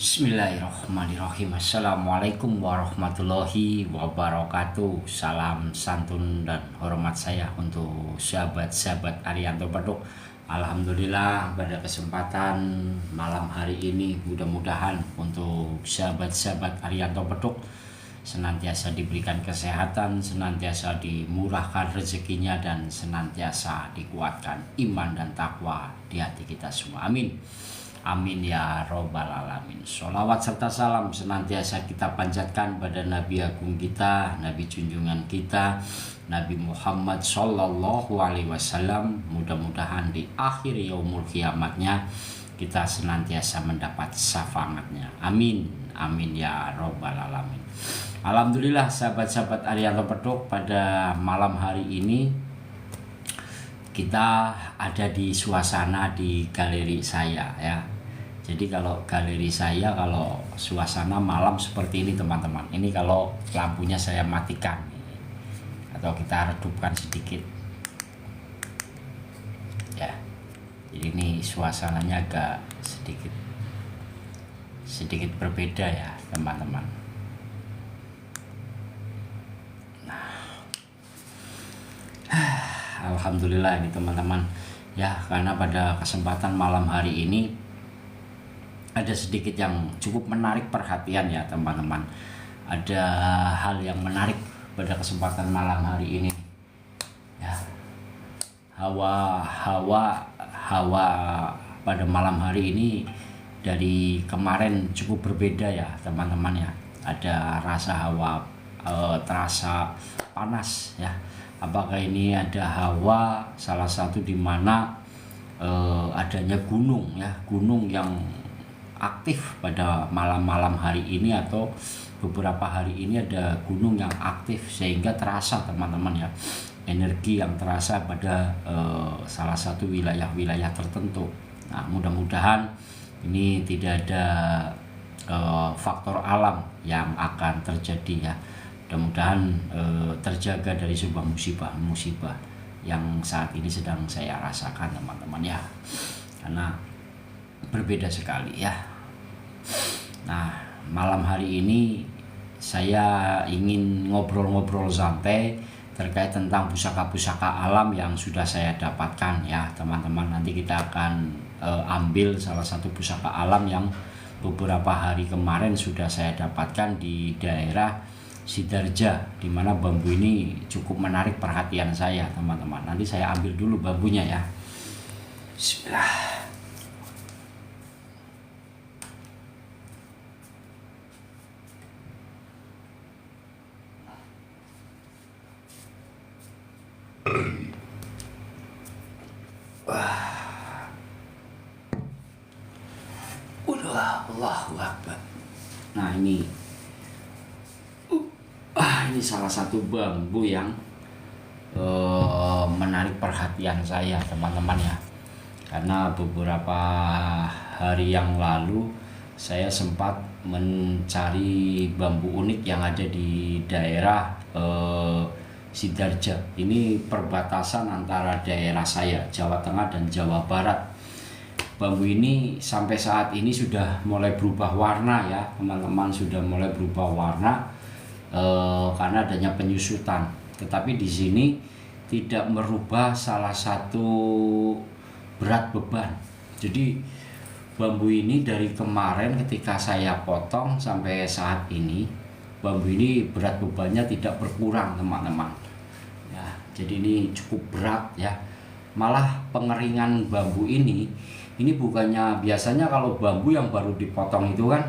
Bismillahirrahmanirrahim. Assalamualaikum warahmatullahi wabarakatuh. Salam santun dan hormat saya untuk sahabat-sahabat Arianto Beduk. Alhamdulillah pada kesempatan malam hari ini mudah-mudahan untuk sahabat-sahabat Arianto Beduk senantiasa diberikan kesehatan, senantiasa dimurahkan rezekinya, dan senantiasa dikuatkan iman dan takwa di hati kita semua. Amin. Amin ya robbal alamin. Sholawat serta salam senantiasa kita panjatkan pada Nabi Agung kita, Nabi junjungan kita, Nabi Muhammad Sallallahu Alaihi Wasallam. Mudah-mudahan di akhir yaumul kiamatnya kita senantiasa mendapat syafaatnya. Amin. Amin ya robbal alamin. Alhamdulillah sahabat-sahabat Arianto Beduk, pada malam hari ini kita ada di suasana di galeri saya ya. Jadi kalau galeri saya, kalau suasana malam seperti ini teman-teman, ini kalau lampunya saya matikan atau kita redupkan sedikit ya. Jadi ini suasananya agak sedikit berbeda ya teman-teman. Alhamdulillah ini teman-teman ya, karena pada kesempatan malam hari ini ada sedikit yang cukup menarik perhatian ya teman-teman. Ada hal yang menarik pada kesempatan malam hari ini ya. Hawa pada malam hari ini dari kemarin cukup berbeda ya teman-teman ya. Ada rasa hawa terasa panas ya. Apakah ini ada hawa salah satu di mana adanya gunung ya, gunung yang aktif pada malam-malam hari ini, atau beberapa hari ini ada gunung yang aktif sehingga terasa teman-teman ya, energi yang terasa pada salah satu wilayah-wilayah tertentu. Nah, mudah-mudahan ini tidak ada faktor alam yang akan terjadi ya. Mudah-mudahan terjaga dari sebuah musibah yang saat ini sedang saya rasakan teman-teman ya, karena berbeda sekali ya. Nah, malam hari ini saya ingin ngobrol-ngobrol santai terkait tentang pusaka-pusaka alam yang sudah saya dapatkan ya teman-teman. Nanti kita akan ambil salah satu pusaka alam yang beberapa hari kemarin sudah saya dapatkan di daerah Sidarja, di mana bambu ini cukup menarik perhatian saya teman-teman. Nanti saya ambil dulu bambunya ya. Bismillah. Allahu Akbar. Nah ini salah satu bambu yang menarik perhatian saya teman-teman ya, karena beberapa hari yang lalu saya sempat mencari bambu unik yang ada di daerah Sidarja. Ini perbatasan antara daerah saya Jawa Tengah dan Jawa Barat. Bambu ini sampai saat ini sudah mulai berubah warna ya teman-teman, sudah mulai berubah warna karena adanya penyusutan. Tetapi di sini tidak merubah salah satu berat beban. Jadi bambu ini dari kemarin ketika saya potong sampai saat ini, bambu ini berat bebannya tidak berkurang teman-teman ya. Jadi ini cukup berat ya. Malah pengeringan bambu ini bukannya biasanya kalau bambu yang baru dipotong itu kan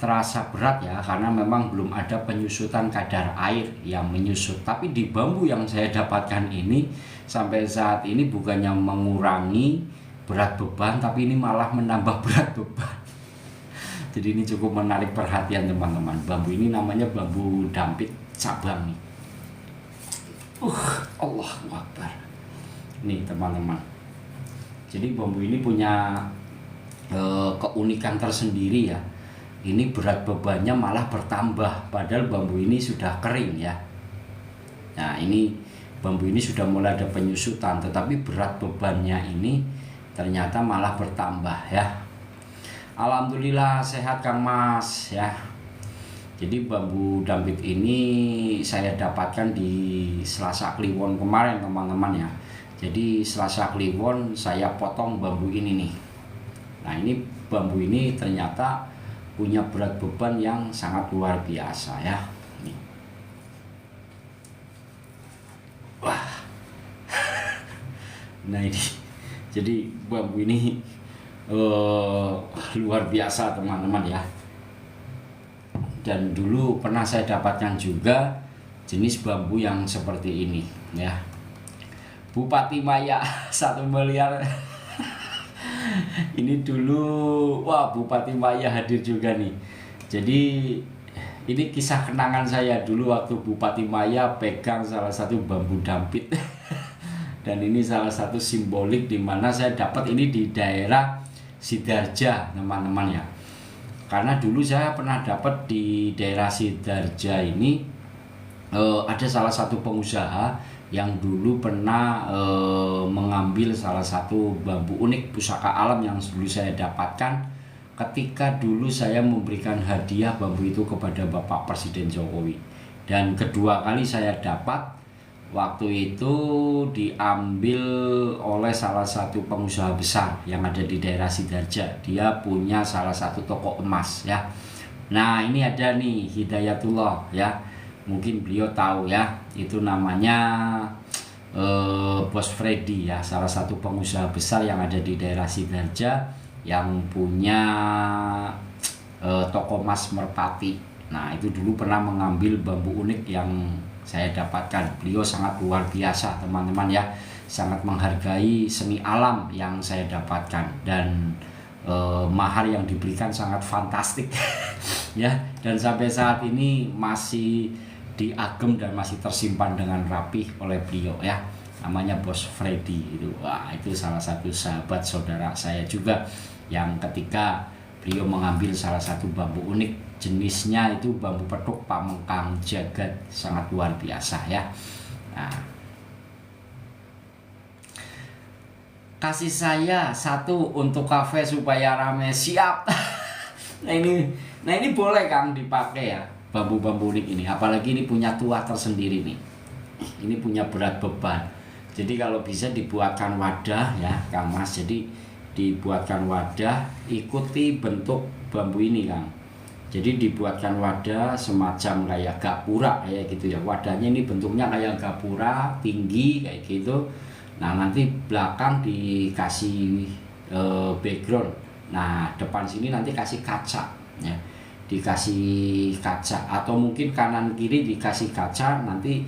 terasa berat ya, karena memang belum ada penyusutan kadar air yang menyusut. Tapi di bambu yang saya dapatkan ini sampai saat ini bukannya mengurangi berat beban, tapi ini malah menambah berat beban. Jadi ini cukup menarik perhatian teman-teman. Bambu ini namanya bambu dampit cabang nih. Allahu Akbar. Nih teman-teman. Jadi bambu ini punya keunikan tersendiri ya. Ini berat bebannya malah bertambah, padahal bambu ini sudah kering ya. Nah ini bambu ini sudah mulai ada penyusutan, tetapi berat bebannya ini ternyata malah bertambah ya. Alhamdulillah sehat Kang Mas ya. Jadi bambu dampit ini saya dapatkan di Selasa Kliwon kemarin teman-teman ya. Jadi Selasa Kliwon saya potong bambu ini nih. Nah ini bambu ini ternyata punya berat beban yang sangat luar biasa ya. Nih. Wah. Nah ini jadi bambu ini luar biasa teman-teman ya. Dan dulu pernah saya dapatkan juga jenis bambu yang seperti ini ya. Bupati Maya 1 miliar. Ini dulu wah Bupati Maya hadir juga nih. Jadi ini kisah kenangan saya dulu waktu Bupati Maya pegang salah satu bambu dampit. Dan ini salah satu simbolik di mana saya dapat ini di daerah Sidarja teman-teman ya. Karena dulu saya pernah dapat di daerah Sidarja ini ada salah satu pengusaha yang dulu pernah mengambil salah satu bambu unik pusaka alam yang dulu saya dapatkan ketika dulu saya memberikan hadiah bambu itu kepada Bapak Presiden Jokowi. Dan kedua kali saya dapat waktu itu diambil oleh salah satu pengusaha besar yang ada di daerah Sidarja. Dia punya salah satu toko emas ya. Nah ini ada nih Hidayatullah ya. Mungkin beliau tahu ya. Itu namanya Bos Freddy ya. Salah satu pengusaha besar yang ada di daerah Sidarja yang punya toko emas Merpati. Nah itu dulu pernah mengambil bambu unik yang saya dapatkan. Beliau sangat luar biasa teman-teman ya, sangat menghargai seni alam yang saya dapatkan dan mahar yang diberikan sangat fantastik ya. Dan sampai saat ini masih diagem dan masih tersimpan dengan rapih oleh beliau ya. Namanya Bos Freddy itu. Wah itu salah satu sahabat saudara saya juga yang ketika beliau mengambil salah satu bambu unik, jenisnya itu bambu petuk Pamengkang Jagat, sangat luar biasa ya. Nah, kasih saya satu untuk kafe supaya rame, siap. Nah ini boleh Kang dipakai ya bambu-bambu unik ini, apalagi ini punya tuah tersendiri nih. Ini punya berat beban. Jadi kalau bisa dibuatkan wadah ya Kang Mas. Jadi dibuatkan wadah, ikuti bentuk bambu ini Kang. Jadi dibuatkan wadah semacam kayak gapura kayak gitu ya. Wadahnya ini bentuknya kayak gapura, tinggi kayak gitu. Nah nanti belakang dikasih background. Nah depan sini nanti kasih kaca ya. Dikasih kaca atau mungkin kanan kiri dikasih kaca. Nanti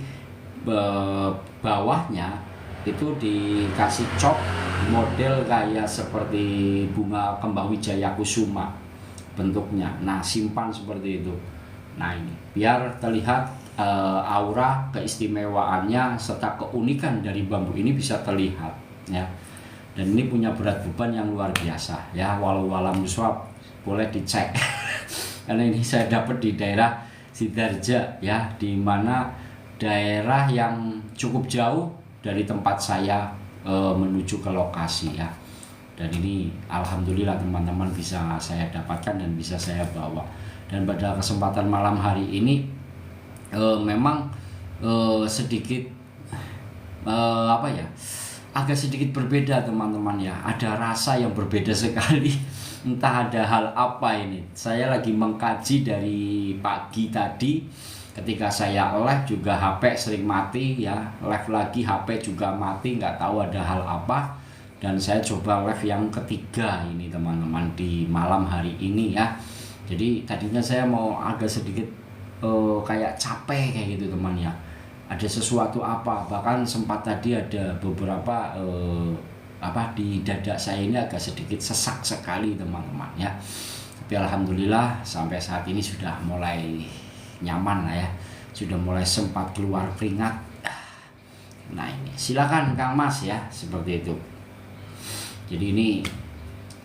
bawahnya itu dikasih cok model kayak seperti bunga kembang wijaya kusuma bentuknya. Nah simpan seperti itu. Nah ini biar terlihat aura keistimewaannya serta keunikan dari bambu ini bisa terlihat ya. Dan ini punya berat beban yang luar biasa ya. Walau alam muswab boleh dicek. Karena ini saya dapat di daerah Sidarja ya, di mana daerah yang cukup jauh dari tempat saya menuju ke lokasi ya. Dan ini alhamdulillah teman-teman bisa saya dapatkan dan bisa saya bawa. Dan pada kesempatan malam hari ini memang sedikit agak sedikit berbeda teman-teman ya. Ada rasa yang berbeda sekali. Entah ada hal apa ini. Saya lagi mengkaji dari pagi tadi. Ketika saya live juga HP sering mati ya, live lagi HP juga mati, nggak tahu ada hal apa. Dan saya coba live yang ketiga ini teman-teman di malam hari ini ya. Jadi tadinya saya mau agak sedikit kayak capek kayak gitu teman ya. Ada sesuatu apa, bahkan sempat tadi ada beberapa di dada saya ini agak sedikit sesak sekali teman-teman ya. Tapi alhamdulillah sampai saat ini sudah mulai nyaman lah ya, sudah mulai sempat keluar keringat. Nah ini silakan Kang Mas ya, seperti itu. Jadi ini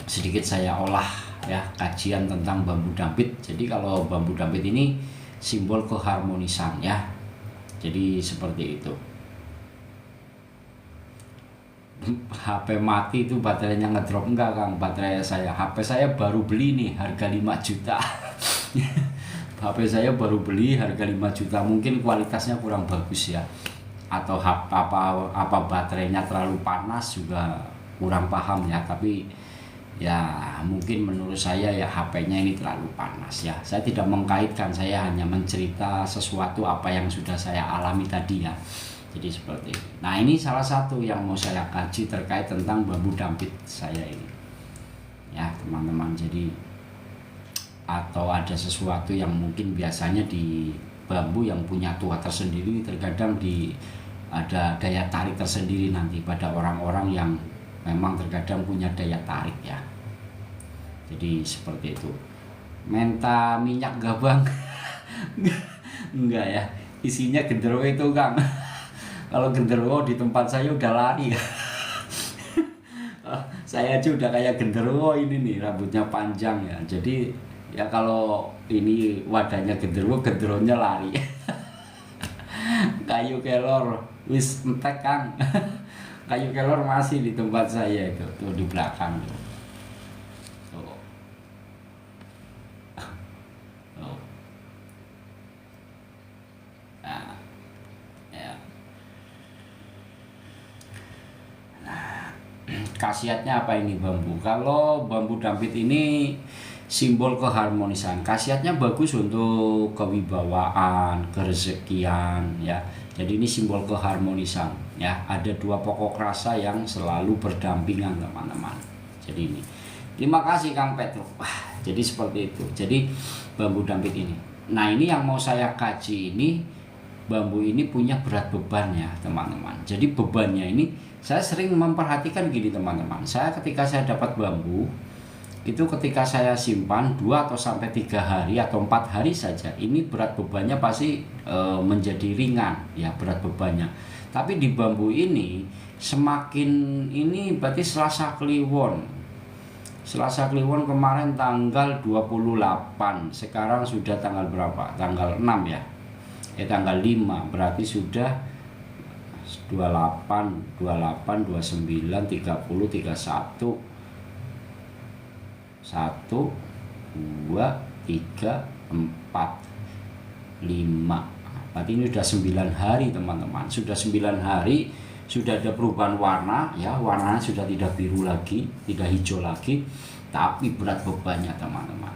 sedikit saya olah ya, kajian tentang bambu dampit. Jadi kalau bambu dampit ini simbol keharmonisan ya, jadi seperti itu. HP mati itu baterainya ngedrop enggak Kang, baterai saya, HP saya baru beli nih harga 5 juta. HP saya baru beli harga 5 juta, mungkin kualitasnya kurang bagus ya, atau apa baterainya terlalu panas juga kurang paham ya, tapi ya mungkin menurut saya ya HP-nya ini terlalu panas ya. Saya tidak mengkaitkan, saya hanya mencerita sesuatu apa yang sudah saya alami tadi ya. Jadi seperti ini. Nah, ini salah satu yang mau saya kaji terkait tentang bambu dampit saya ini ya teman-teman. Jadi atau ada sesuatu yang mungkin biasanya di bambu yang punya tua tersendiri, terkadang ada daya tarik tersendiri nanti pada orang-orang yang memang terkadang punya daya tarik ya. Jadi seperti itu. Menta minyak gabang enggak ya, isinya genderuwo itu Kang. Kalau genderuwo di tempat saya udah lari. Saya aja udah kayak genderuwo ini nih, rambutnya panjang ya. Jadi ya kalau ini wadahnya genderuwonya lari. Kayu kelor wis entek Kang. Kayu kelor masih di tempat saya itu, tuh di belakang tuh. Tuh. Tuh. Nah, ya. Nah, khasiatnya apa ini bambu? Kalau bambu dampit ini simbol keharmonisan. Khasiatnya bagus untuk kewibawaan, kerezekian ya. Jadi ini simbol keharmonisan ya. Ada dua pokok rasa yang selalu berdampingan teman-teman. Jadi ini. Terima kasih Kang Petro. Wah, jadi seperti itu. Jadi bambu dampit ini. Nah, ini yang mau saya kaji ini, bambu ini punya berat beban ya teman-teman. Jadi bebannya ini saya sering memperhatikan gini teman-teman. Saya ketika saya dapat bambu itu ketika saya simpan 2 atau sampai 3 hari atau 4 hari saja, ini berat bebannya pasti menjadi ringan ya berat bebannya. Tapi di bambu ini semakin ini berarti Selasa Kliwon kemarin tanggal 28, sekarang sudah tanggal berapa? Tanggal 6 ya. Tanggal 5 berarti sudah 28, 29, 30, 31, 1, 2, 3, 4, 5. Berarti ini sudah 9 hari teman-teman. Sudah 9 hari, sudah ada perubahan warna ya. Warnanya sudah tidak biru lagi, tidak hijau lagi. Tapi berat bebannya teman-teman.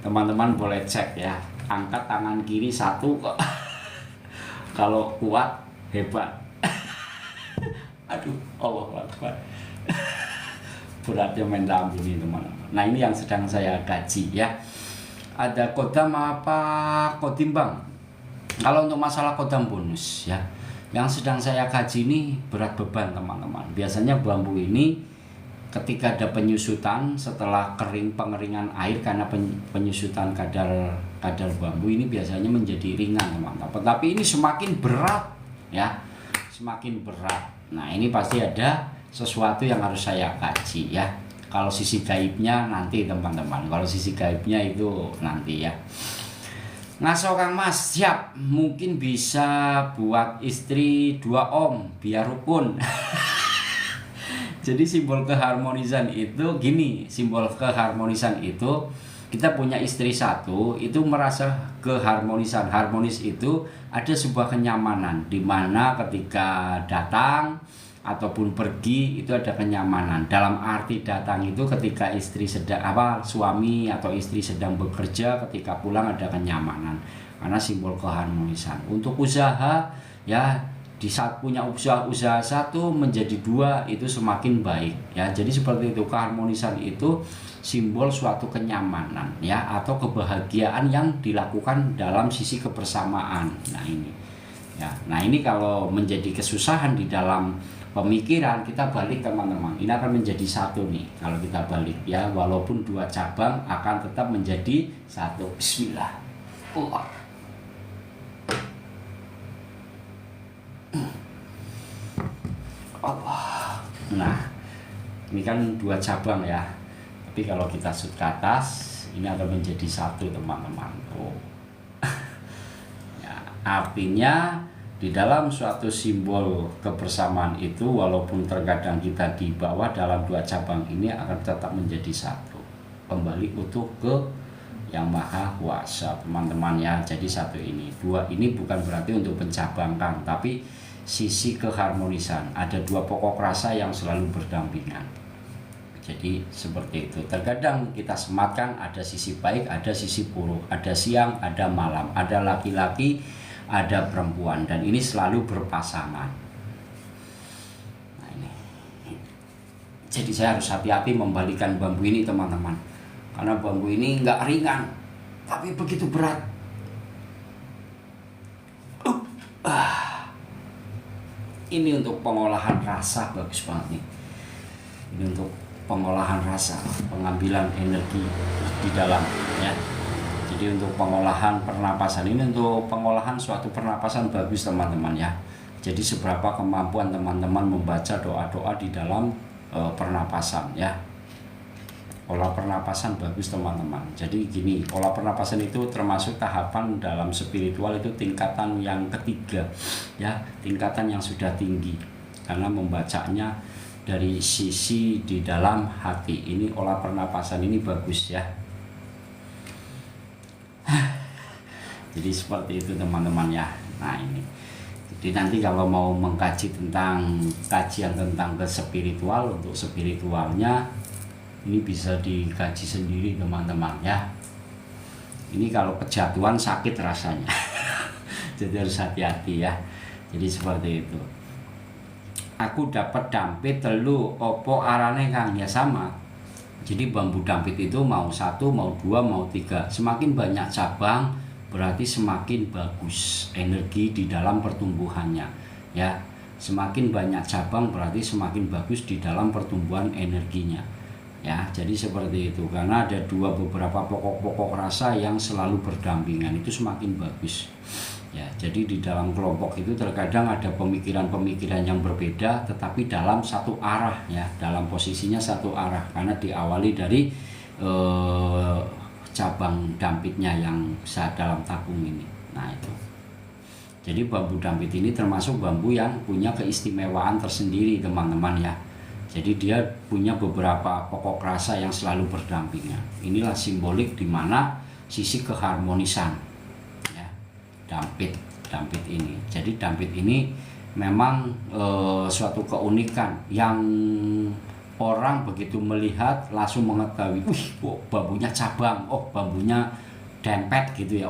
Teman-teman boleh cek ya. Angkat tangan kiri 1 kok. Kalau kuat, hebat. Aduh, Allah Akbar. Beratnya main lampu ini teman-teman. Nah, ini yang sedang saya kaji ya. Ada kodam apa kodimbang? Kalau untuk masalah kodam bonus ya, yang sedang saya kaji ini berat beban teman-teman. Biasanya bambu ini ketika ada penyusutan setelah pengeringan air karena penyusutan kadar bambu ini biasanya menjadi ringan teman-teman. Tapi ini semakin berat ya, semakin berat. Nah, ini pasti ada sesuatu yang harus saya kaji ya. Kalau sisi gaibnya nanti teman-teman, kalau sisi gaibnya itu nanti ya. Ngaso Kang Mas, siap. Mungkin bisa buat istri 2 om biar rukun. Jadi simbol keharmonisan itu gini, simbol keharmonisan itu kita punya istri 1 itu merasa keharmonisan. Harmonis itu ada sebuah kenyamanan di mana ketika datang ataupun pergi itu ada kenyamanan. Dalam arti datang itu ketika istri suami atau istri sedang bekerja, ketika pulang ada kenyamanan. Karena simbol keharmonisan. Untuk usaha ya, di saat punya usaha 1 menjadi 2 itu semakin baik ya. Jadi seperti itu, keharmonisan itu simbol suatu kenyamanan ya, atau kebahagiaan yang dilakukan dalam sisi kebersamaan. Nah ini ya. Nah ini kalau menjadi kesusahan di dalam pemikiran, kita balik teman-teman, ini akan menjadi 1 nih kalau kita balik ya, walaupun 2 cabang akan tetap menjadi 1. Bismillah. Allah. Nah ini kan 2 cabang ya, tapi kalau kita shoot ke atas ini akan menjadi 1 teman-teman. Ya, artinya Di dalam suatu simbol kebersamaan itu, walaupun terkadang kita di bawah, dalam dua cabang ini akan tetap menjadi satu, kembali utuh ke yang maha kuasa, teman-teman ya. Jadi satu ini, dua ini bukan berarti untuk mencabangkan, tapi sisi keharmonisan. Ada dua pokok rasa yang selalu berdampingan. Jadi seperti itu. Terkadang kita sematkan ada sisi baik, ada sisi buruk, ada siang, ada malam, ada laki-laki, ada perempuan, dan ini selalu berpasangan. Nah ini. Jadi saya harus hati-hati membalikan bambu ini, teman-teman. Karena bambu ini nggak ringan, tapi begitu berat. Ini untuk pengolahan rasa, bagus banget nih. Ini untuk pengolahan rasa, pengambilan energi di dalam ya. Jadi untuk pengolahan pernapasan, ini untuk pengolahan suatu pernapasan bagus, teman-teman ya. Jadi seberapa kemampuan teman-teman membaca doa-doa di dalam pernapasan ya. Olah pernapasan bagus, teman-teman. Jadi gini, olah pernapasan itu termasuk tahapan dalam spiritual, itu tingkatan yang ketiga ya, tingkatan yang sudah tinggi, karena membacanya dari sisi di dalam hati. Ini olah pernapasan ini bagus ya. Jadi seperti itu, teman-teman ya. Nah ini, jadi nanti kalau mau mengkaji tentang kajian tentang ke spiritual, untuk spiritualnya ini bisa dikaji sendiri, teman-teman ya. Ini kalau kejatuhan sakit rasanya. Jadi harus hati-hati ya. Jadi seperti itu. Aku dapat dampit telu opo arane kang, ya sama. Jadi bambu dampit itu mau satu, mau dua, mau tiga, semakin banyak cabang berarti semakin bagus energi di dalam pertumbuhannya ya. Semakin banyak cabang berarti semakin bagus di dalam pertumbuhan energinya ya. Jadi seperti itu, karena ada beberapa pokok-pokok rasa yang selalu berdampingan, itu semakin bagus ya. Jadi di dalam kelompok itu terkadang ada pemikiran-pemikiran yang berbeda, tetapi dalam satu arah ya, dalam posisinya satu arah, karena diawali dari cabang dampitnya yang dalam tabung ini. Nah itu. Jadi bambu dampit ini termasuk bambu yang punya keistimewaan tersendiri, teman-teman ya. Jadi dia punya beberapa pokok rasa yang selalu berdampingan. Inilah simbolik di mana sisi keharmonisan ya, dampit ini. Jadi dampit ini memang suatu keunikan yang orang begitu melihat langsung mengetahui, bambunya cabang, bambunya dempet gitu ya,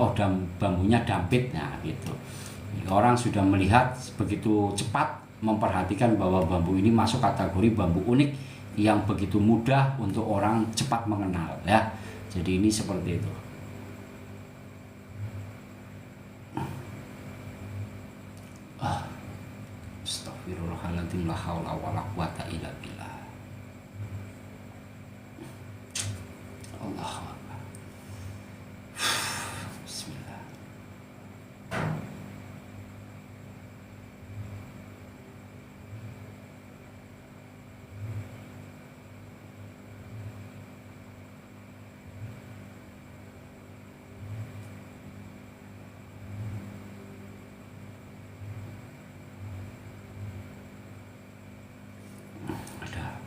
bambunya dampit, nah gitu. Orang sudah melihat begitu cepat, memperhatikan bahwa bambu ini masuk kategori bambu unik yang begitu mudah untuk orang cepat mengenal ya. Jadi ini seperti itu. Astagfirullahaladzim, la haula wala quwata illa billah. Allahu Akbar. Bismillah.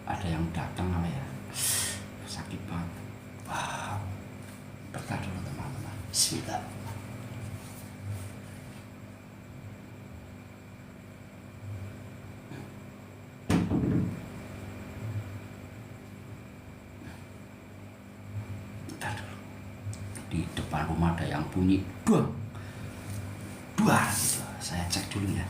Ada yang datang apa ya? Sakit banget. Wah, bentar dulu teman-teman. Bismillah. Bentar dulu. Di depan rumah ada yang bunyi duang, duar gitu. Saya cek dulu ya.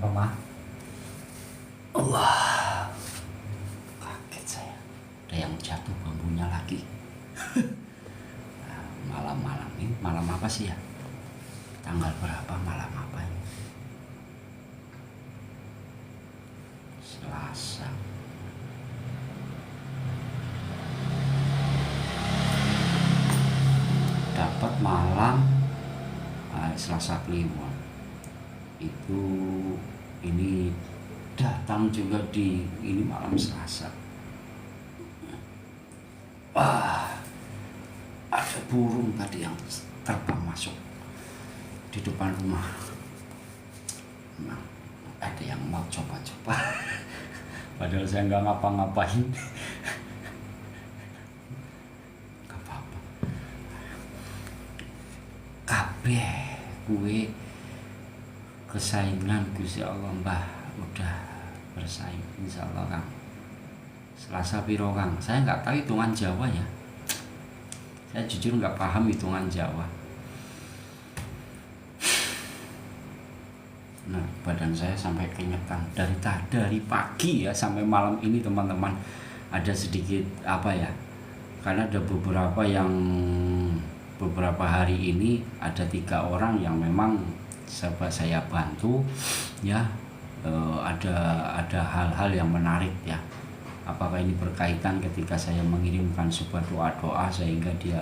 Kenapa, Ma? Allah, kaget saya. Ada yang jatuh bambunya lagi. Nah, malam-malam ini, malam apa sih ya? Tanggal berapa, malam apa ini? Selasa. Dapat malam Selasa Kliwon. Itu ini datang juga di ini malam Selasa. Wah, ada burung tadi yang terbang masuk di depan rumah. Nah, ada yang mau coba-coba. Padahal saya nggak ngapa-ngapain. Gak apa-apa. Kabeh kue kesaingan Gusti Allah Mbah, udah bersaing insyaallah Kang. Selasa piro Kang? Saya nggak tahu hitungan Jawa ya. Saya jujur nggak paham hitungan Jawa. Nah, badan saya sampai keringetan dari pagi ya sampai malam ini teman-teman. Ada sedikit apa ya? Karena ada beberapa hari ini ada 3 orang yang memang saya bantu ya. Ada hal-hal yang menarik ya. Apakah ini berkaitan ketika saya mengirimkan sebuah doa-doa sehingga dia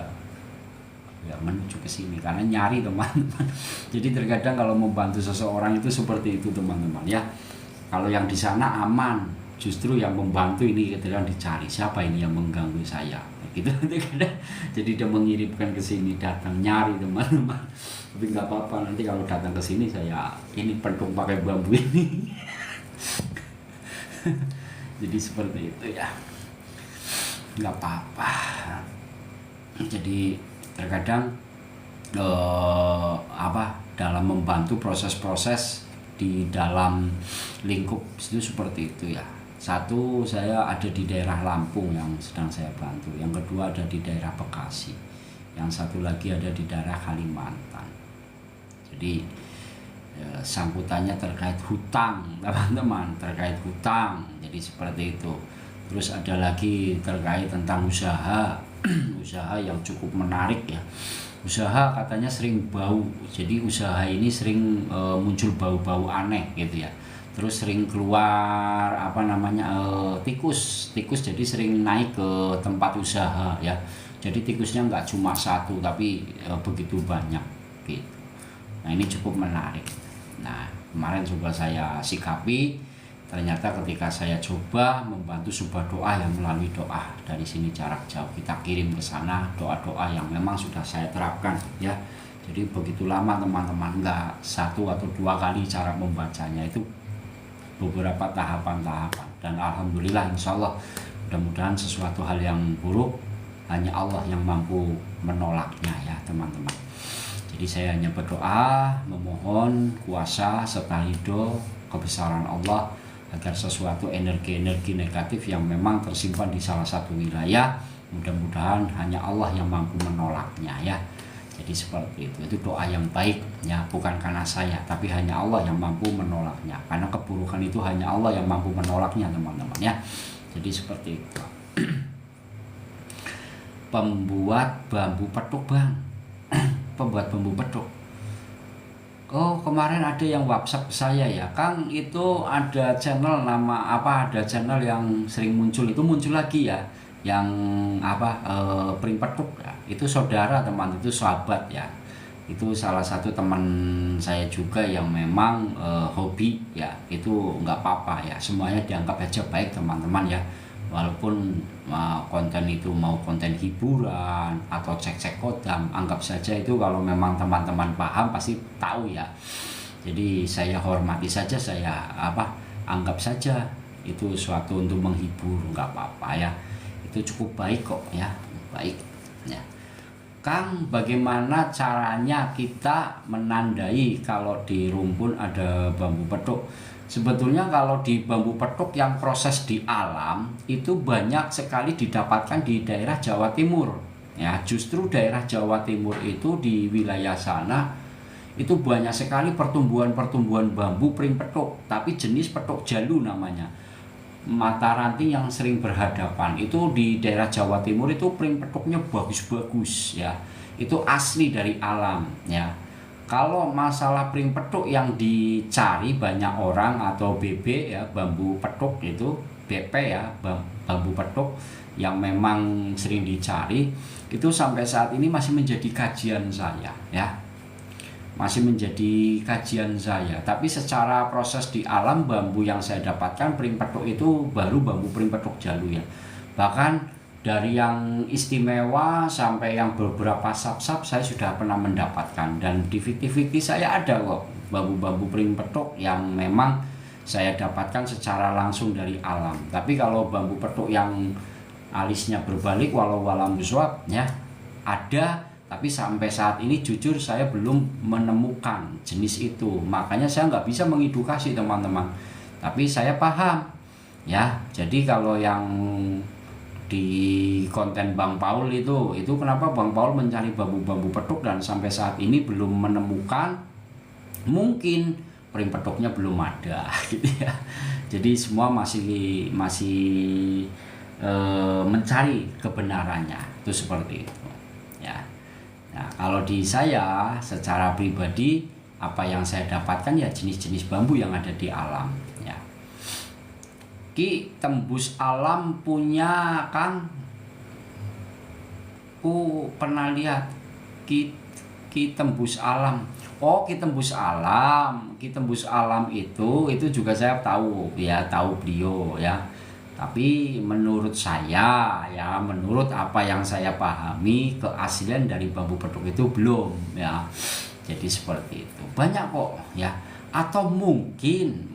ya menuju ke sini karena nyari teman-teman. Jadi terkadang kalau membantu seseorang itu seperti itu teman-teman ya. Kalau yang di sana aman, justru yang membantu ini ketika dicari siapa ini yang mengganggu saya gitu. Jadi dia mengirimkan ke sini, datang nyari teman-teman. Tapi nggak apa-apa, nanti kalau datang ke sini saya ini pentung pakai bambu ini. Jadi seperti itu ya, nggak apa-apa. Jadi terkadang dalam membantu proses-proses di dalam lingkup itu seperti itu ya. Satu, saya ada di daerah Lampung yang sedang saya bantu. Yang kedua ada di daerah Bekasi. Yang satu lagi ada di daerah Kalimantan. Jadi sambutannya terkait hutang teman-teman, terkait hutang. Jadi seperti itu. Terus ada lagi terkait tentang usaha. Usaha yang cukup menarik ya. Usaha katanya sering bau, jadi usaha ini sering muncul bau-bau aneh gitu ya. Terus sering keluar tikus, jadi sering naik ke tempat usaha ya. Jadi tikusnya nggak cuma satu tapi begitu banyak gitu. Nah ini cukup menarik. Nah kemarin coba saya sikapi. Ternyata ketika saya coba membantu sebuah doa yang melalui doa dari sini jarak jauh kita kirim ke sana doa-doa yang memang sudah saya terapkan ya. Jadi begitu lama teman-teman, nggak 1 atau 2 kali cara membacanya, itu beberapa tahapan-tahapan. Dan alhamdulillah insya Allah mudah-mudahan sesuatu hal yang buruk hanya Allah yang mampu menolaknya ya teman-teman. Jadi saya hanya berdoa memohon kuasa serta ridho kebesaran Allah agar sesuatu energi-energi negatif yang memang tersimpan di salah satu wilayah, mudah-mudahan hanya Allah yang mampu menolaknya ya. Jadi seperti itu doa yang baik ya, bukan karena saya tapi hanya Allah yang mampu menolaknya, karena keburukan itu hanya Allah yang mampu menolaknya teman-teman ya. Jadi seperti itu. Pembuat bambu petuk Bang. Pembuat bambu petuk. Oh kemarin ada yang WhatsApp saya ya Kang, itu ada channel ada channel yang sering muncul lagi ya, yang Pring Petuk ya. Itu saudara teman, itu sahabat ya. Itu salah satu teman saya juga yang memang hobi ya. Itu nggak apa-apa ya, semuanya dianggap aja baik teman-teman ya. Walaupun konten itu mau konten hiburan atau cek-cek kodam, anggap saja itu kalau memang teman-teman paham pasti tahu ya. Jadi saya hormati saja, saya anggap saja itu suatu untuk menghibur, nggak apa-apa ya. Itu cukup baik kok ya, baik ya. Kang, bagaimana caranya kita menandai kalau di rumpun ada bambu petuk? Sebetulnya kalau di bambu petuk yang proses di alam itu banyak sekali didapatkan di daerah Jawa Timur. Ya, justru daerah Jawa Timur itu di wilayah sana itu banyak sekali pertumbuhan-pertumbuhan bambu pring petuk, tapi jenis petuk jalu namanya. Mata ranting yang sering berhadapan itu di daerah Jawa Timur itu pring petuknya bagus-bagus ya. Itu asli dari alam ya. Kalau masalah pring petuk yang dicari banyak orang atau BB ya, bambu petuk itu BP ya, bambu petuk yang memang sering dicari itu sampai saat ini masih menjadi kajian saya ya. Masih menjadi kajian saya, tapi secara proses di alam bambu yang saya dapatkan pring petuk itu baru bambu pring petuk jalu ya. Bahkan dari yang istimewa sampai yang beberapa sap-sap saya sudah pernah mendapatkan, dan di viti-viti saya ada kok bambu-bambu pring petuk yang memang saya dapatkan secara langsung dari alam. Tapi kalau bambu petuk yang alisnya berbalik walau walam biswab ya ada, tapi sampai saat ini jujur saya belum menemukan jenis itu. Makanya saya nggak bisa mengedukasi teman-teman. Tapi saya paham ya. Jadi kalau yang di konten Bang Paul itu kenapa Bang Paul mencari bambu-bambu petuk dan sampai saat ini belum menemukan, mungkin pring petuknya belum ada gitu ya. Jadi semua masih mencari kebenarannya, itu seperti itu ya. Nah, kalau di saya secara pribadi apa yang saya dapatkan ya jenis-jenis bambu yang ada di alam ya. Ki tembus alam punya Kang, ku pernah lihat Ki tembus alam. Oh, Ki tembus alam, Ki tembus alam itu juga saya tahu ya, tahu beliau ya. Tapi menurut saya ya, menurut apa yang saya pahami, keaslian dari bambu petuk itu belum ya. Jadi seperti itu. Banyak kok ya. Atau mungkin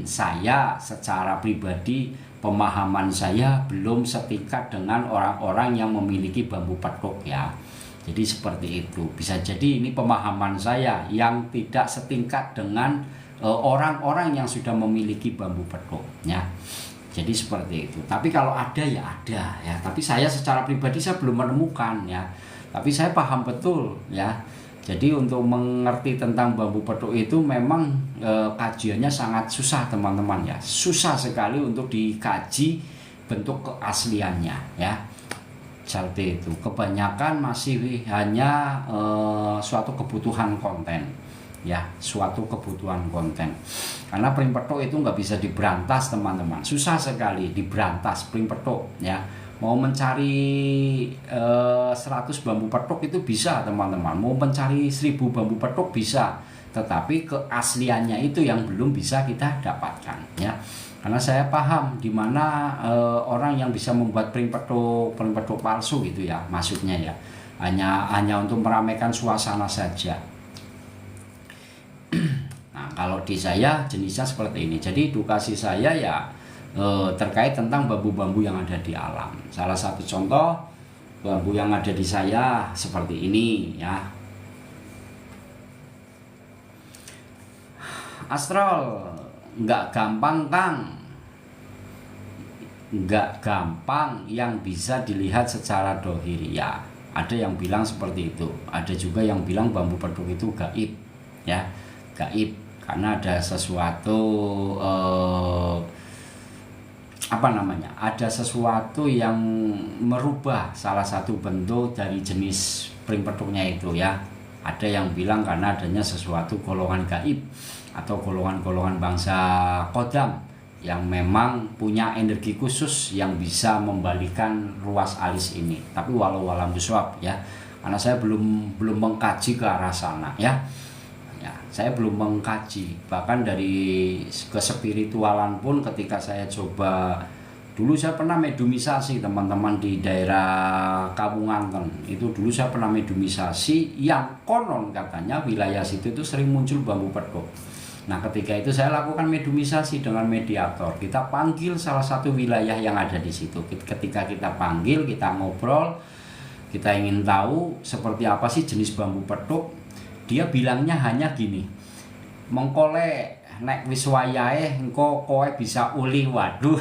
saya secara pribadi pemahaman saya belum setingkat dengan orang-orang yang memiliki bambu petuk ya. Jadi seperti itu. Bisa jadi ini pemahaman saya yang tidak setingkat dengan orang-orang yang sudah memiliki bambu petuk ya. Jadi seperti itu. Tapi kalau ada ya ada ya. Tapi saya secara pribadi saya belum menemukan ya. Tapi saya paham betul ya. Jadi untuk mengerti tentang bambu petuk itu memang kajiannya sangat susah teman-teman ya. Susah sekali untuk dikaji bentuk keasliannya ya. Seperti itu. Kebanyakan masih hanya suatu kebutuhan konten ya, suatu kebutuhan konten. Karena pring petuk itu nggak bisa diberantas teman-teman, susah sekali diberantas pring petuk ya. Mau mencari 100 bambu petuk itu bisa teman-teman, mau mencari 1000 bambu petuk bisa, tetapi keasliannya itu yang belum bisa kita dapatkan ya. Karena saya paham di mana orang yang bisa membuat pring petuk palsu gitu ya, maksudnya ya hanya untuk meramaikan suasana saja. Nah, kalau di saya jenisnya seperti ini. Jadi edukasi saya ya terkait tentang bambu-bambu yang ada di alam. Salah satu contoh bambu yang ada di saya seperti ini ya. Astral nggak gampang Kang, nggak gampang yang bisa dilihat secara dohir ya. Ada yang bilang seperti itu. Ada juga yang bilang bambu petuk itu gaib ya. Gaib karena ada sesuatu ada sesuatu yang merubah salah satu bentuk dari jenis pring petuknya itu ya. Ada yang bilang karena adanya sesuatu golongan gaib atau golongan-golongan bangsa kodam yang memang punya energi khusus yang bisa membalikan ruas alis ini. Tapi walau alam biswab ya, karena saya belum mengkaji ke arah sana ya. Saya belum mengkaji, bahkan dari kespiritualan pun ketika saya coba, dulu saya pernah medumisasi teman-teman di daerah Kabunganten. Itu dulu saya pernah medumisasi yang konon katanya wilayah situ itu sering muncul bambu petuk. Nah, ketika itu saya lakukan medumisasi dengan mediator. Kita panggil salah satu wilayah yang ada di situ. Ketika kita panggil, kita ngobrol, kita ingin tahu seperti apa sih jenis bambu petuk. Dia bilangnya hanya gini, mengkole nek wis wayahe engko kowe bisa uli. Waduh,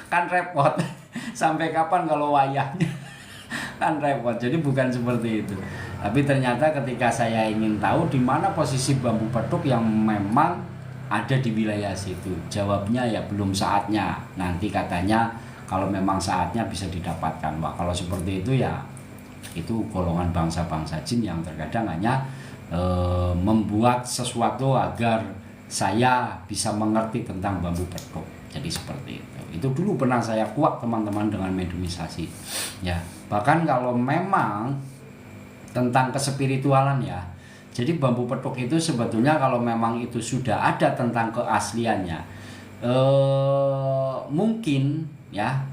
kan repot. Sampai kapan kalau wayahnya? Kan repot. Jadi bukan seperti itu. Tapi ternyata ketika saya ingin tahu di mana posisi bambu petuk yang memang ada di wilayah situ, jawabnya ya belum saatnya. Nanti katanya kalau memang saatnya bisa didapatkan. Wah, kalau seperti itu ya itu golongan bangsa-bangsa jin yang terkadang hanya membuat sesuatu agar saya bisa mengerti tentang bambu petuk. Jadi seperti itu. Itu dulu pernah saya kuat teman-teman dengan mediumisasi. Ya, bahkan kalau memang tentang kespiritualan ya. Jadi bambu petuk itu sebetulnya kalau memang itu sudah ada tentang keasliannya, mungkin ya,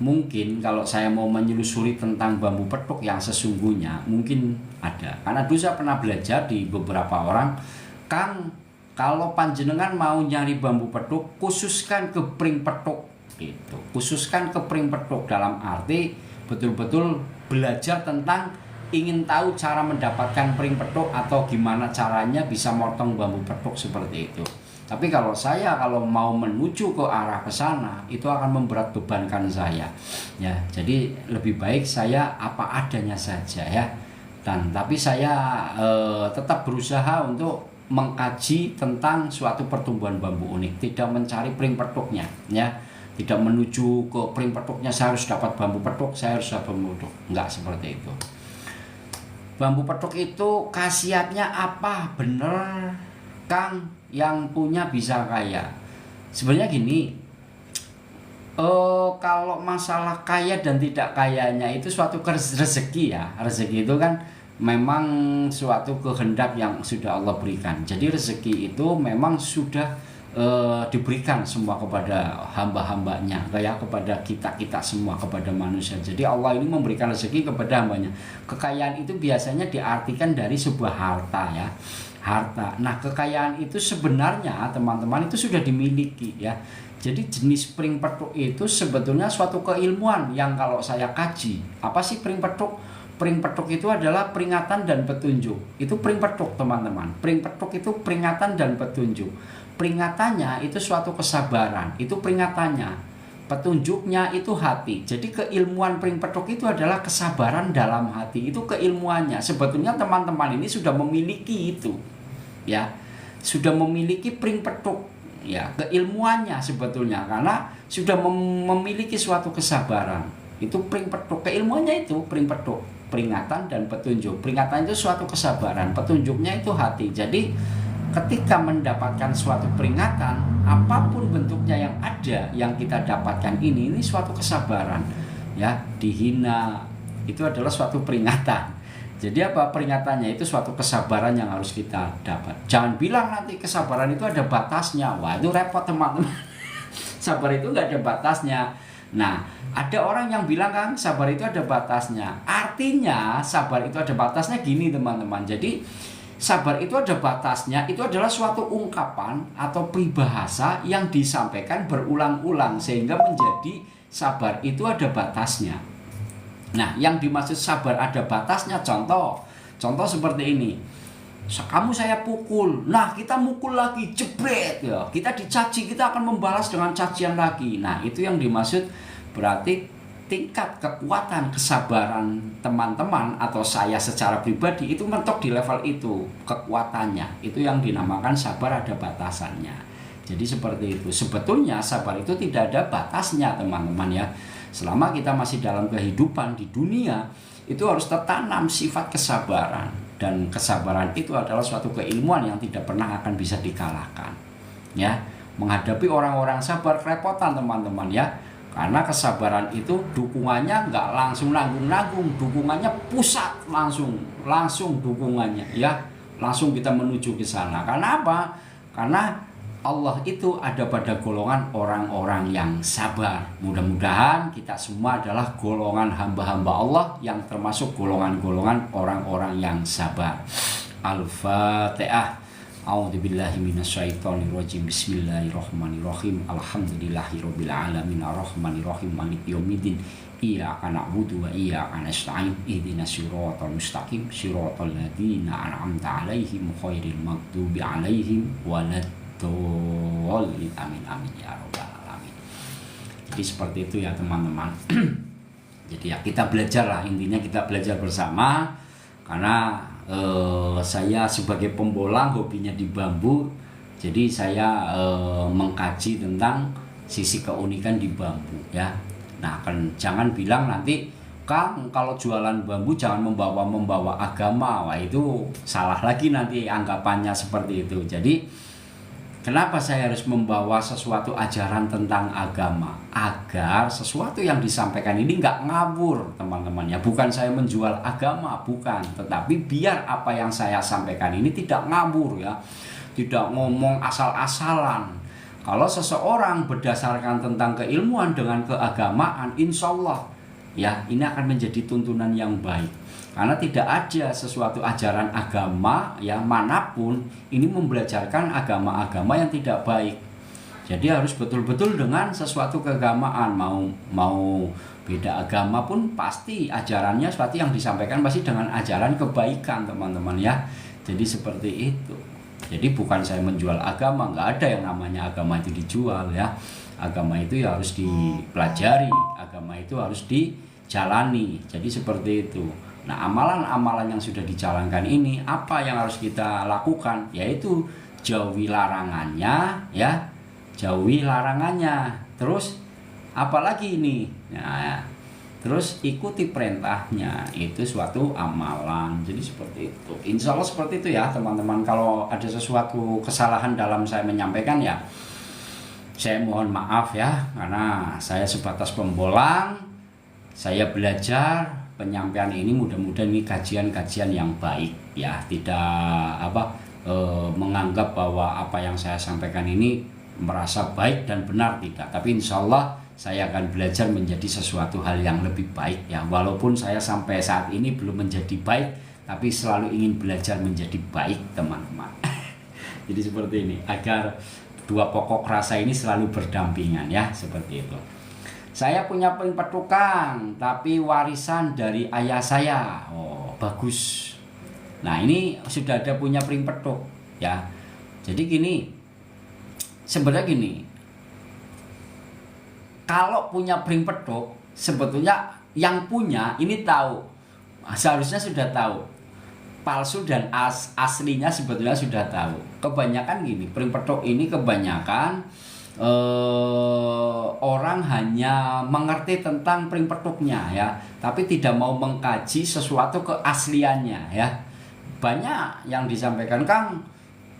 mungkin kalau saya mau menyelusuri tentang bambu petuk yang sesungguhnya mungkin ada. Karena dulu saya pernah belajar di beberapa orang, Kang, kalau panjenengan mau nyari bambu petuk, khususkan ke pring petuk gitu. Khususkan ke pring petuk dalam arti betul-betul belajar tentang ingin tahu cara mendapatkan pring petuk atau gimana caranya bisa motong bambu petuk seperti itu. Tapi kalau mau menuju ke arah ke sana itu akan memberat bebankan saya. Ya, jadi lebih baik saya apa adanya saja ya. Tapi saya tetap berusaha untuk mengkaji tentang suatu pertumbuhan bambu unik, tidak mencari pring petuknya ya. Tidak menuju ke pring petuknya saya harus dapat bambu petuk, saya harus dapat bambu petuk. Enggak seperti itu. Bambu petuk itu khasiatnya apa? Bener Kang, yang punya bisa kaya. Sebenarnya gini, kalau masalah kaya dan tidak kayanya itu suatu rezeki ya. Rezeki itu kan memang suatu kehendak yang sudah Allah berikan. Jadi rezeki itu memang sudah diberikan semua kepada hamba-hambanya, kayak kepada kita semua, kepada manusia. Jadi Allah ini memberikan rezeki kepada hambanya. Kekayaan itu biasanya diartikan dari sebuah harta ya, harta. Nah, kekayaan itu sebenarnya teman-teman itu sudah dimiliki ya. Jadi jenis pring petuk itu sebetulnya suatu keilmuan yang kalau saya kaji, apa sih pring petuk? Pring petuk itu adalah peringatan dan petunjuk. Itu pring petuk teman-teman. Pring petuk itu peringatan dan petunjuk. Peringatannya itu suatu kesabaran, itu peringatannya. Petunjuknya itu hati. Jadi keilmuan pring petuk itu adalah kesabaran dalam hati. Itu keilmuannya. Sebetulnya teman-teman ini sudah memiliki itu. Ya. Sudah memiliki pring petuk. Ya, keilmuannya sebetulnya karena sudah memiliki suatu kesabaran. Itu pring petuk. Keilmuannya itu pring petuk. Peringatan dan petunjuk. Peringatan itu suatu kesabaran, petunjuknya itu hati. Jadi ketika mendapatkan suatu peringatan, apapun bentuknya yang ada yang kita dapatkan ini suatu kesabaran ya. Dihina itu adalah suatu peringatan. Jadi apa peringatannya? Itu suatu kesabaran yang harus kita dapat. Jangan bilang nanti kesabaran itu ada batasnya. Wah, itu repot teman-teman. Sabar itu nggak ada batasnya. Nah, ada orang yang bilang kan sabar itu ada batasnya. Artinya sabar itu ada batasnya gini teman-teman. Jadi sabar itu ada batasnya, itu adalah suatu ungkapan atau peribahasa yang disampaikan berulang-ulang sehingga menjadi sabar itu ada batasnya. Nah, yang dimaksud sabar ada batasnya contoh seperti ini. Kamu saya pukul, nah kita mukul lagi, jebret ya. Kita dicaci, kita akan membalas dengan cacian lagi. Nah, itu yang dimaksud berarti tingkat kekuatan kesabaran teman-teman atau saya secara pribadi itu mentok di level itu kekuatannya. Itu yang dinamakan sabar ada batasannya. Jadi seperti itu. Sebetulnya sabar itu tidak ada batasnya teman-teman ya. Selama kita masih dalam kehidupan di dunia, itu harus tertanam sifat kesabaran. Dan kesabaran itu adalah suatu keilmuan yang tidak pernah akan bisa dikalahkan. Ya, menghadapi orang-orang sabar kerepotan teman-teman ya. Karena kesabaran itu dukungannya nggak langsung nanggung-nanggung, dukungannya pusat langsung dukungannya ya, langsung kita menuju ke sana. Karena apa? Karena Allah itu ada pada golongan orang-orang yang sabar. Mudah-mudahan kita semua adalah golongan hamba-hamba Allah yang termasuk golongan-golongan orang-orang yang sabar. Al-Fatihah. A'udzubillahi minasyaitonirrajim. Bismillahirrahmanirrahim. Alhamdulillahirabbil alamin arrahmanirrahim maliki yaumiddin. Iyyaka na'budu wa iyyaka nasta'in. Ihdinas siratal mustaqim siratal ladzina an'amta 'alaihim ghairil maghdubi 'alaihim waladdallin. Amin amin ya rabbal alamin. Jadi seperti itu ya teman-teman. Jadi ya kita belajar lah, intinya kita belajar bersama. karena saya sebagai pembolang hobinya di bambu, jadi saya mengkaji tentang sisi keunikan di bambu ya. Nah kan jangan bilang nanti Kang kalau jualan bambu jangan membawa agama, wah itu salah lagi nanti anggapannya seperti itu. Jadi kenapa saya harus membawa sesuatu ajaran tentang agama? Agar sesuatu yang disampaikan ini nggak ngawur teman-teman ya. Bukan saya menjual agama, bukan. Tetapi biar apa yang saya sampaikan ini tidak ngawur ya. Tidak ngomong asal-asalan. Kalau seseorang berdasarkan tentang keilmuan dengan keagamaan, insya Allah ya ini akan menjadi tuntunan yang baik. Karena tidak ada sesuatu ajaran agama ya manapun ini membelajarkan agama-agama yang tidak baik. Jadi harus betul-betul dengan sesuatu keagamaan. Mau beda agama pun pasti ajarannya sesuatu yang disampaikan pasti dengan ajaran kebaikan teman-teman ya. Jadi seperti itu. Jadi bukan saya menjual agama, nggak ada yang namanya agama itu dijual ya. Agama itu ya harus dipelajari, agama itu harus dijalani. Jadi seperti itu. Nah, amalan-amalan yang sudah dijalankan ini apa yang harus kita lakukan? Yaitu jauhi larangannya ya. Jauhi larangannya. Terus apalagi ini? Nah, terus ikuti perintahnya, itu suatu amalan. Jadi seperti itu. Insya Allah seperti itu ya teman-teman. Kalau ada sesuatu kesalahan dalam saya menyampaikan ya saya mohon maaf ya. Karena saya sebatas pembolang, saya belajar penyampaian ini, mudah-mudahan ini kajian-kajian yang baik ya. Tidak menganggap bahwa apa yang saya sampaikan ini merasa baik dan benar, tidak. Tapi insya Allah saya akan belajar menjadi sesuatu hal yang lebih baik ya. Walaupun saya sampai saat ini belum menjadi baik, tapi selalu ingin belajar menjadi baik teman-teman. Jadi seperti ini, agar dua pokok rasa ini selalu berdampingan ya, seperti itu. Saya punya pring petukang, tapi warisan dari ayah saya. Oh bagus. Nah ini sudah ada punya pring petuk ya. Jadi gini, sebenarnya gini. Kalau punya pring petuk, sebetulnya yang punya ini tahu, seharusnya sudah tahu. Palsu dan aslinya sebetulnya sudah tahu. Kebanyakan gini, pring petuk ini kebanyakan orang hanya mengerti tentang pring petuknya ya, tapi tidak mau mengkaji sesuatu keasliannya ya. Banyak yang disampaikan, Kang,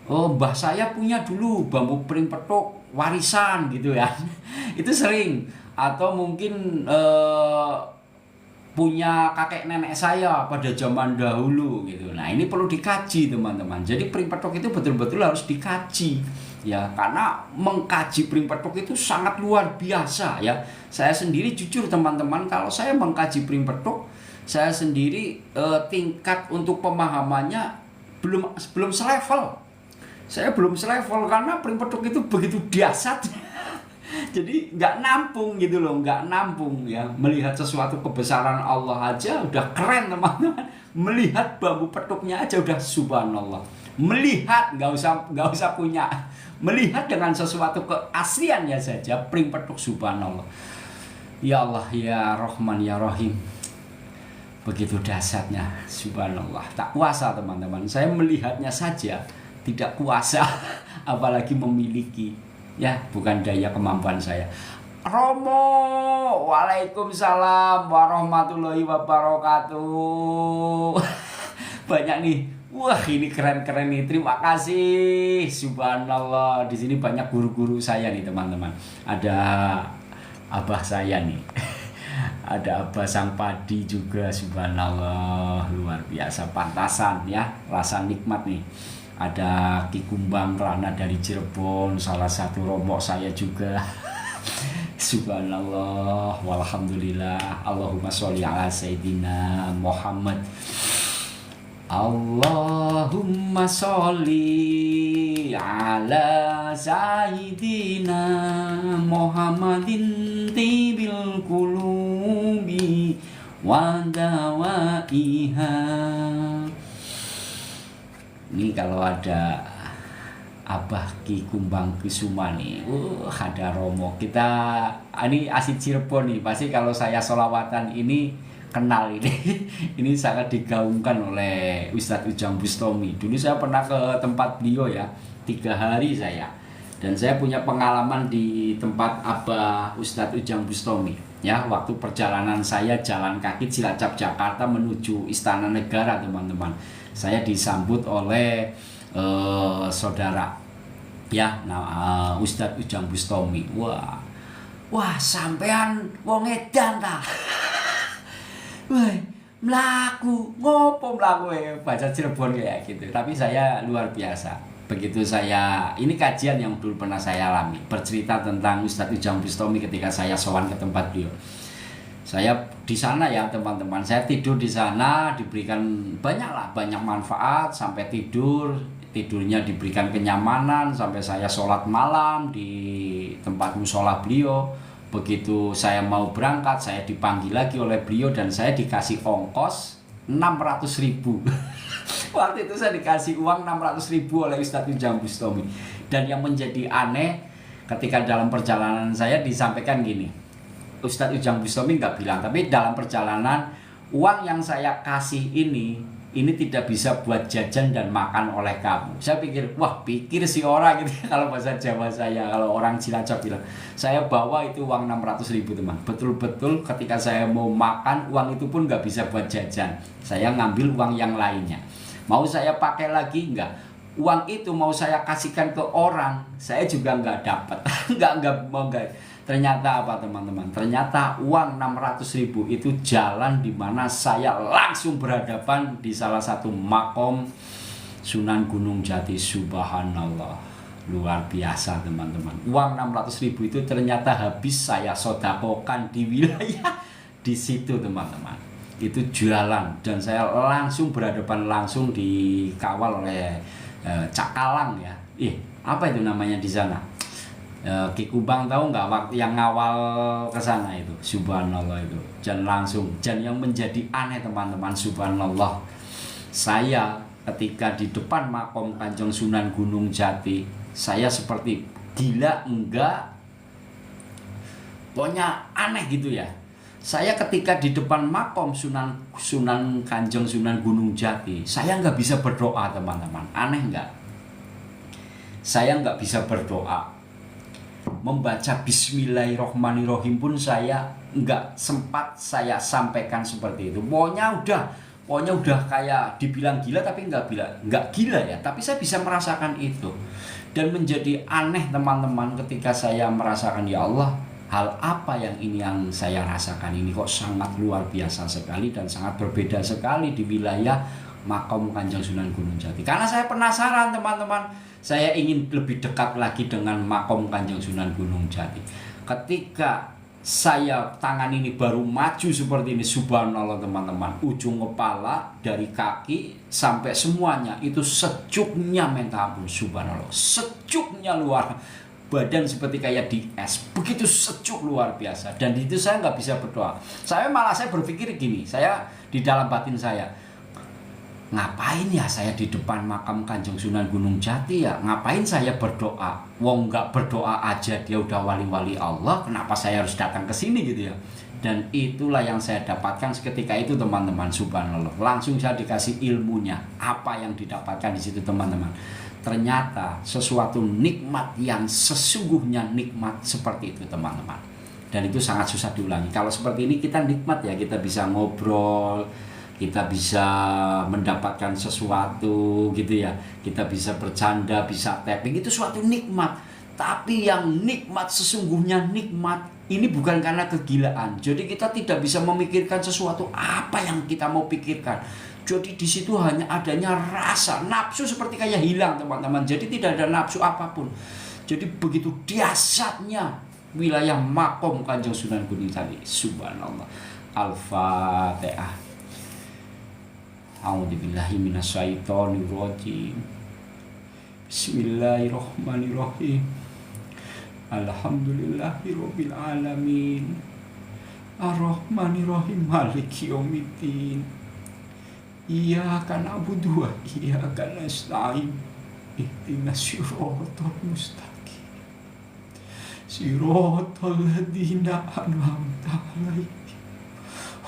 mbah saya punya dulu bambu pring petuk warisan gitu ya. Itu sering. Atau mungkin punya kakek nenek saya pada zaman dahulu gitu. Nah ini perlu dikaji teman-teman. Jadi pring petuk itu betul-betul harus dikaji ya, karena mengkaji pring petuk itu sangat luar biasa ya. Saya sendiri jujur teman-teman, kalau saya mengkaji pring petuk, saya sendiri tingkat untuk pemahamannya belum selevel. Saya belum selevel karena pring petuk itu begitu dahsyat. Jadi nggak nampung gitu loh, nggak nampung ya. Melihat sesuatu kebesaran Allah aja udah keren teman-teman. Melihat bambu petuknya aja udah subhanallah. Melihat nggak usah punya. Melihat dengan sesuatu keasliannya saja pring petuk subhanallah. Ya Allah ya Rahman ya Rahim. Begitu dahsyatnya subhanallah. Tak kuasa teman-teman. Saya melihatnya saja tidak kuasa, apalagi memiliki. Ya, bukan daya kemampuan saya. Romo, waalaikumsalam warahmatullahi wabarakatuh. Banyak nih. Wah, ini keren-keren nih. Terima kasih. Subhanallah. Di sini banyak guru-guru saya nih, teman-teman. Ada abah saya nih. Ada abah sang padi juga. Subhanallah, luar biasa. Pantasan ya, rasa nikmat nih. Ada Ki Kumbang Kelana dari Cirebon, salah satu romo saya juga. Subhanallah, walhamdulillah. Allahumma sholli ala Sayyidina Muhammad. Allahumma sholli ala Sayyidina Muhammadin tibil qulubi wa dawaiha. Ini kalau ada Abah Ki Kumbang Kusuma nih, ada Romo. Kita ini asli Cirebon nih, pasti kalau saya sholawatan ini kenal ini. Ini sangat digaungkan oleh Ustadz Ujang Bustami. Dulu saya pernah ke tempat beliau ya, 3 hari saya. Dan saya punya pengalaman di tempat Abah Ustadz Ujang Bustami. Ya, waktu perjalanan saya jalan kaki Cilacap Jakarta menuju Istana Negara, teman-teman. Saya disambut oleh saudara ya, Ustadz Ujang Bustami. Wah, sampean wong edan ta. Wah, mlaku, ngopo mlaku bahasa Cirebon kayak gitu. Tapi saya luar biasa. Begitu saya, ini kajian yang dulu pernah saya alami, bercerita tentang Ustadz Ujang Bustami ketika saya sowan ke tempat beliau. Saya di sana ya teman-teman, saya tidur di sana, diberikan banyak manfaat sampai tidurnya diberikan kenyamanan sampai saya sholat malam di tempat musola beliau. Begitu saya mau berangkat, saya dipanggil lagi oleh beliau dan saya dikasih ongkos 600.000. Waktu itu saya dikasih uang 600.000 oleh Ustadz Ujang Bustami. Dan yang menjadi aneh ketika dalam perjalanan saya disampaikan gini, Ustadz Ujang Bustami nggak bilang, tapi dalam perjalanan uang yang saya kasih ini tidak bisa buat jajan dan makan oleh kamu. Saya pikir, wah pikir si orang gitu kalau bahasa Jawa saya, kalau orang Cilacap bilang. Saya bawa itu uang 600.000 teman. Betul-betul ketika saya mau makan, uang itu pun nggak bisa buat jajan. Saya ngambil uang yang lainnya. Mau saya pakai lagi enggak? Uang itu mau saya kasihkan ke orang, saya juga nggak dapat. Enggak. Ternyata apa teman-teman? Ternyata uang 600.000 itu jalan di mana saya langsung berhadapan di salah satu makom Sunan Gunung Jati. Subhanallah, luar biasa teman-teman. Uang 600.000 itu ternyata habis saya sodakokan di wilayah di situ teman-teman. Itu jualan dan saya langsung berhadapan, langsung dikawal oleh Cakalang ya. Apa itu namanya di sana? Ki Kubang tahu nggak waktu yang ngawal ke sana itu. Subhanallah itu. Dan yang menjadi aneh teman-teman, subhanallah, saya ketika di depan makom Kanjeng Sunan Gunung Jati, saya seperti gila enggak, pokoknya aneh gitu ya. Saya ketika di depan makom Sunan Kanjeng Sunan Gunung Jati, saya nggak bisa berdoa teman-teman. Aneh nggak? Saya nggak bisa berdoa. Membaca Bismillahirrohmanirrohim pun saya nggak sempat saya sampaikan seperti itu. Pokoknya udah kayak dibilang gila, tapi nggak gila ya. Tapi saya bisa merasakan itu. Dan menjadi aneh teman-teman ketika saya merasakan, ya Allah, hal apa yang saya rasakan ini kok sangat luar biasa sekali dan sangat berbeda sekali di wilayah makom Kanjeng Sunan Gunung Jati. Karena saya penasaran teman-teman. Saya ingin lebih dekat lagi dengan makom Kanjeng Sunan Gunung Jati. Ketika saya tangan ini baru maju seperti ini, subhanallah teman-teman, ujung kepala dari kaki sampai semuanya itu sejuknya minta ampun, subhanallah, sejuknya luar, badan seperti kayak di es, begitu sejuk luar biasa. Dan itu saya nggak bisa berdoa. Saya berpikir gini, saya di dalam batin saya, ngapain ya saya di depan makam Kanjeng Sunan Gunung Jati ya? Ngapain saya berdoa? Wong nggak berdoa aja dia udah wali-wali Allah, kenapa saya harus datang ke sini gitu ya? Dan itulah yang saya dapatkan seketika itu teman-teman, subhanallah. Langsung saya dikasih ilmunya. Apa yang didapatkan di situ teman-teman? Ternyata sesuatu nikmat yang sesungguhnya nikmat seperti itu teman-teman. Dan itu sangat susah diulangi. Kalau seperti ini kita nikmat ya, kita bisa ngobrol, kita bisa mendapatkan sesuatu gitu ya, kita bisa bercanda, bisa tapping, itu suatu nikmat. Tapi yang nikmat sesungguhnya nikmat ini bukan karena kegilaan. Jadi kita tidak bisa memikirkan sesuatu apa yang kita mau pikirkan. Jadi di situ hanya adanya rasa, nafsu seperti kayak hilang teman-teman. Jadi tidak ada nafsu apapun. Jadi begitu dahsyatnya wilayah makom Kanjeng Sunan Gunung Jati. Subhanallah. Al-Fatihah. A'udzubillahi minasyaitonirrajim. Bismillahirrahmanirrahim. Alhamdulillahirabbil alamin. Ar-Rahmanirrahim. Maliki yaumiddin. Iyyaka na'budu wa iyyaka nasta'in. Ihdinas siratal mustaqim. Siratal ladzina an'amta 'alaihim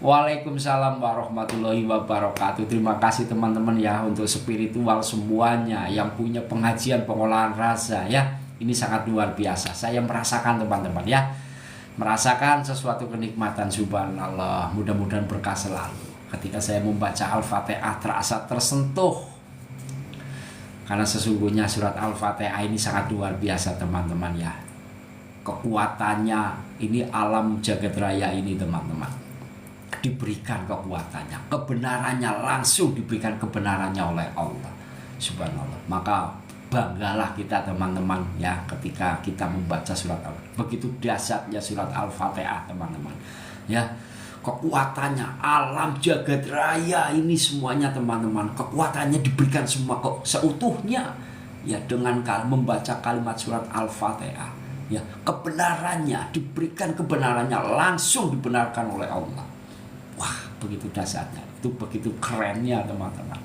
Waalaikumsalam warahmatullahi wabarakatuh. Terima kasih teman-teman ya untuk spiritual semuanya yang punya pengajian pengolahan rasa ya. Ini sangat luar biasa. Saya merasakan teman-teman ya. Merasakan sesuatu kenikmatan, subhanallah. Mudah-mudahan berkah selalu. Ketika saya membaca Al-Fatihah terasa tersentuh. Karena sesungguhnya surat Al-Fatihah ini sangat luar biasa teman-teman ya. Kekuatannya ini alam jagat raya ini teman-teman. Diberikan kekuatannya, kebenarannya langsung diberikan kebenarannya oleh Allah, subhanallah. Maka banggalah kita teman-teman ya ketika kita membaca surat Al-Fatihah. Begitu dahsyatnya surat Al-Fatihah teman-teman ya. Kekuatannya alam jagat raya ini semuanya teman-teman, kekuatannya diberikan semua kok seutuhnya ya dengan membaca kalimat surat Al-Fatihah ya. Kebenarannya diberikan, kebenarannya langsung dibenarkan oleh Allah. Wah, begitu dahsyatnya, itu begitu kerennya teman-teman.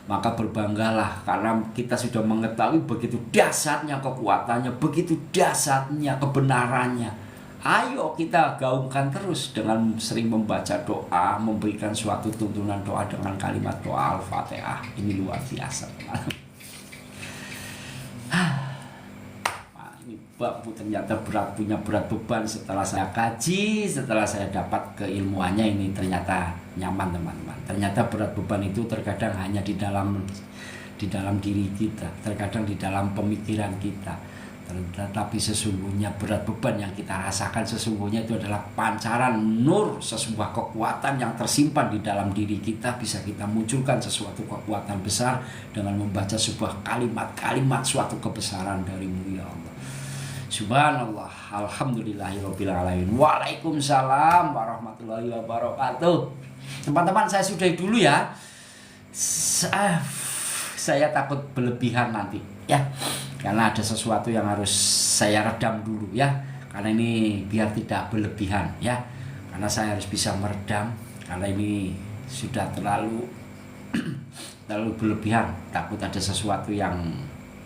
Maka berbanggalah karena kita sudah mengetahui begitu dahsyatnya kekuatannya, begitu dahsyatnya kebenarannya. Ayo kita gaungkan terus dengan sering membaca doa, memberikan suatu tuntunan doa dengan kalimat doa Al-Fatihah. Ini luar biasa. Bapak ternyata punya berat beban. Setelah saya kaji, setelah saya dapat keilmuannya, ini ternyata nyaman teman-teman. Ternyata berat beban itu terkadang hanya di dalam diri kita, terkadang di dalam pemikiran kita. Tetapi sesungguhnya berat beban yang kita rasakan sesungguhnya itu adalah pancaran nur, sebuah kekuatan yang tersimpan di dalam diri kita. Bisa kita munculkan sesuatu kekuatan besar dengan membaca sebuah kalimat-kalimat suatu kebesaran darimu ya Allah. Subhanallah, alhamdulillahirabbil alamin. Waalaikumsalam warahmatullahi wabarakatuh. Teman-teman, saya sudahi dulu ya. Saya takut berlebihan nanti ya. Karena ada sesuatu yang harus saya redam dulu ya. Karena ini biar tidak berlebihan ya. Karena saya harus bisa meredam. Karena ini sudah terlalu berlebihan. Takut ada sesuatu yang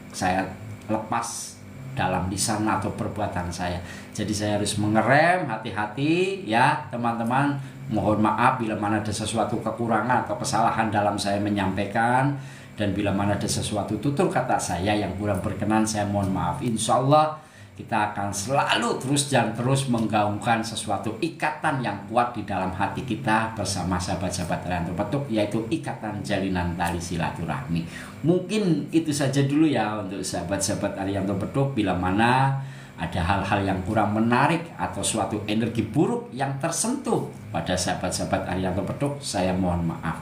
saya lepas dalam lisan atau perbuatan saya. Jadi saya harus mengerem, hati-hati ya teman-teman. Mohon maaf bila mana ada sesuatu kekurangan atau kesalahan dalam saya menyampaikan. Dan bila mana ada sesuatu tutur kata saya yang kurang berkenan, saya mohon maaf. Insya Allah kita akan selalu terus menggaungkan sesuatu ikatan yang kuat di dalam hati kita bersama sahabat-sahabat Arianto Petuk, yaitu ikatan jalinan tali silaturahmi. Mungkin itu saja dulu ya untuk sahabat-sahabat Arianto Petuk. Bila mana ada hal-hal yang kurang menarik atau suatu energi buruk yang tersentuh pada sahabat-sahabat Arianto Petuk, saya mohon maaf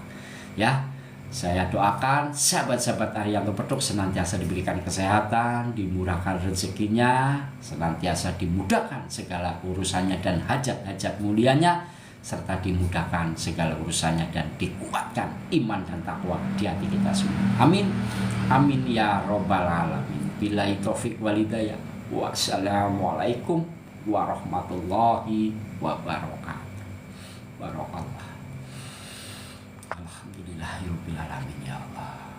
ya. Saya doakan sahabat-sahabat Arianto Petuk senantiasa diberikan kesehatan, dimurahkan rezekinya, senantiasa dimudahkan segala urusannya dan hajat-hajat mulianya, serta dimudahkan segala urusannya dan dikuatkan iman dan takwa di hati kita semua. Amin. Amin ya robbal alamin. Billahi taufik wal hidayah. Wassalamualaikum warahmatullahi wabarakatuh. Barakallah. Alhamdulillahirabbil alamin ya Allah.